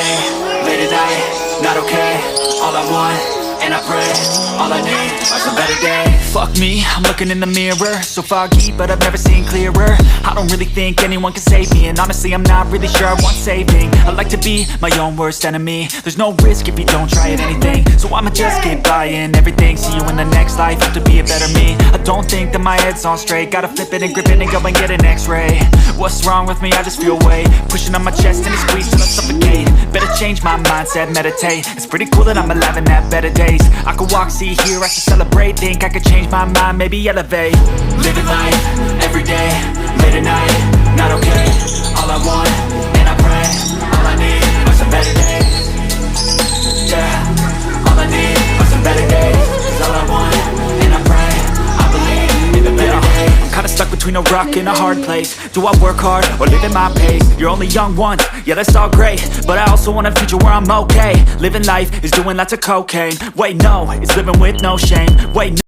day, late at night, not okay. All I want, and I pray, all I need are some better days. Fuck me, I'm looking in the mirror, so foggy, but I've never seen clearer. I don't really think anyone can save me, and honestly I'm not really sure I want saving. I like to be my own worst enemy. There's no risk if you don't try at anything, so I'ma just keep buying everything. See you in the next life, have to be a better me. I don't think that my head's on straight, gotta flip it and grip it and go and get an x-ray. What's wrong with me? I just feel weight pushing on my chest and it squeezes till I suffocate. Better change my mindset, meditate. It's pretty cool that I'm alive and have better days. I could walk, see, hear, I should celebrate. Think I could change my mind, maybe elevate. Living life, everyday, late at night, not okay. All I want, and I pray, all I need are some better days. Yeah, all I need are some better days. 'Cause all I want, and I pray, I believe in the better days. I'm kinda stuck between a rock and a hard place. Do I work hard or live at my pace? You're only young once, yeah that's all great, but I also want a future where I'm okay. Living life is doing lots of cocaine. Wait no, it's living with no shame. Wait no.